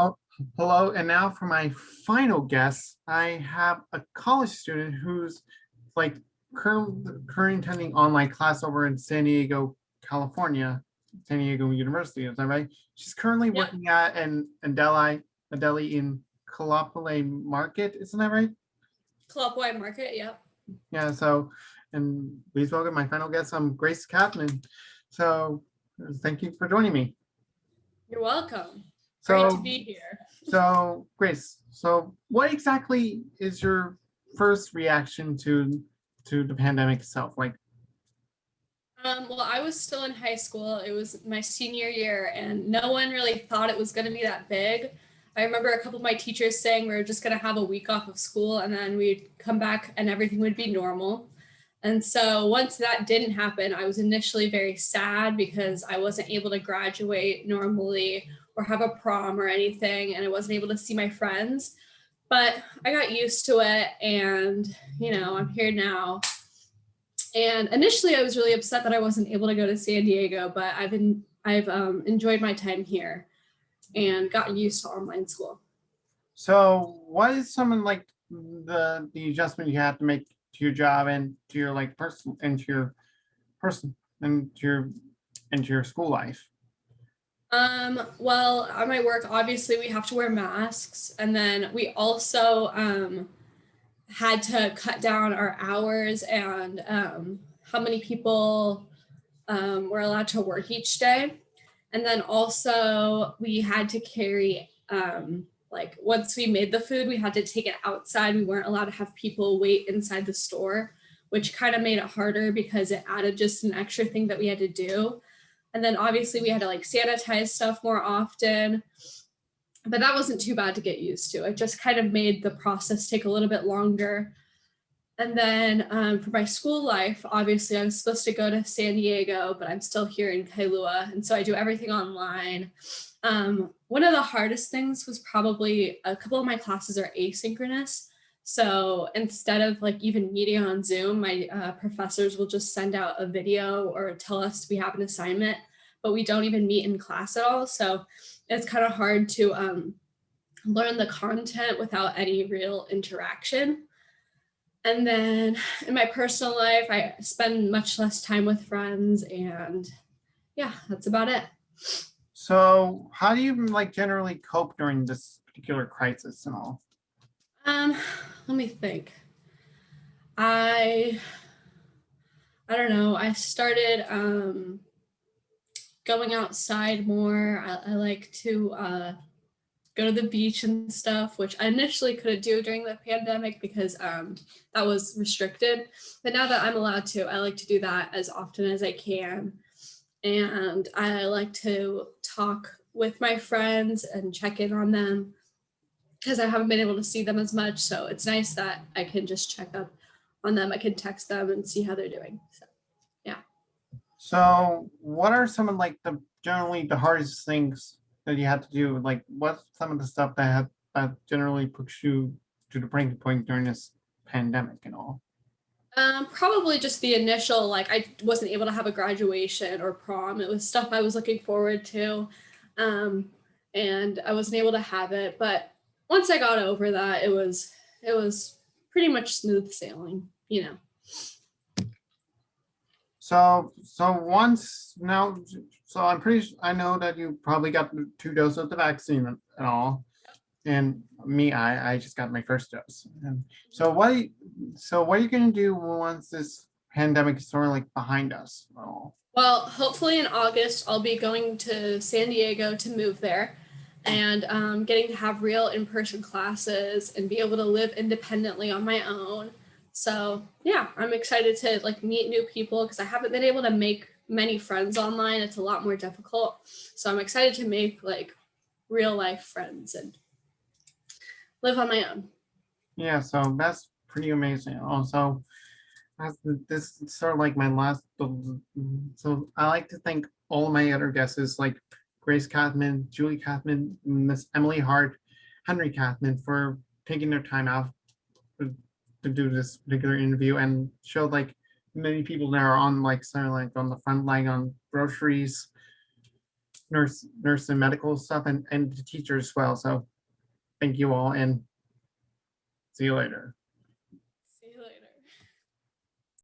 Oh, hello. And now for my final guess, I have a college student who's like currently attending online class over in San Diego, California, San Diego University. Is that right? She's currently Yep. working at an deli in Kalapale Market. Isn't that right? Club Wide Market. Yep. Yeah. So, and please welcome my final guest. I'm Grace Catman. So, thank you for joining me. You're welcome. Great to So, be here. So, Grace, so what exactly is your first reaction to the pandemic itself? Like, Well, I was still in high school. It was my senior year, and no one really thought it was going to be that big. I remember a couple of my teachers saying we were just going to have a week off of school and then we'd come back and everything would be normal. And so once that didn't happen, I was initially very sad because I wasn't able to graduate normally or have a prom or anything, and I wasn't able to see my friends. But I got used to it, and I'm here now. And initially, I was really upset that I wasn't able to go to San Diego, but I've enjoyed my time here and gotten used to online school. so what is some like the adjustment you have to make to your job and to your like person and to your person and to your school life? Well, at my work, obviously we have to wear masks, and then we also had to cut down our hours and how many people were allowed to work each day. And then also we had to carry, like once we made the food, we had to take it outside. We weren't allowed to have people wait inside the store, which kind of made it harder because it added just an extra thing that we had to do. And then obviously we had to like sanitize stuff more often, but that wasn't too bad to get used to. It just kind of made the process take a little bit longer. And then for my school life, obviously I was supposed to go to San Diego, but I'm still here in Kailua. And so I do everything online. One of the hardest things was probably a couple of my classes are asynchronous. So instead of like even meeting on Zoom, my professors will just send out a video or tell us we have an assignment, but we don't even meet in class at all. So it's kind of hard to learn the content without any real interaction. And then in my personal life, I spend much less time with friends, and yeah, that's about it. So, how do you like generally cope during this particular crisis and all? Um, Let me think. I I don't know. I started going outside more. I like to go to the beach and stuff, which I initially couldn't do during the pandemic because that was restricted. But now that I'm allowed to, I like to do that as often as I can. And I like to talk with my friends and check in on them because I haven't been able to see them as much. So it's nice that I can just check up on them. I can text them and see how they're doing. So yeah. So, what are some of like the generally the hardest things that you have to do? Like, what's some of the stuff that generally puts you to the breaking point during this pandemic and all? Probably just the initial, like I wasn't able to have a graduation or prom. It was stuff I was looking forward to. Um, and I wasn't able to have it. But once I got over that, it was pretty much smooth sailing. So once now, so I know that you probably got the 2 doses of the vaccine and all, and me, I just got my first dose. And so what are you gonna do once this pandemic is sort of like behind us and all? Well, hopefully in August, I'll be going to San Diego to move there and getting to have real in person classes and be able to live independently on my own. So, yeah, I'm excited to like meet new people because I haven't been able to make many friends online. It's a lot more difficult. So, I'm excited to make like real life friends and live on my own. Yeah, so that's pretty amazing. Also, this is sort of like my last. So I like to thank all of my other guests, like Grace Kathman, Julie Kathman, Miss Emily Hart, Henry Kathman, for taking their time out to, to do this particular interview and show like many people that are on like sort of like on the front line on groceries nurse and medical stuff and the teachers as well. So thank you all and see you later.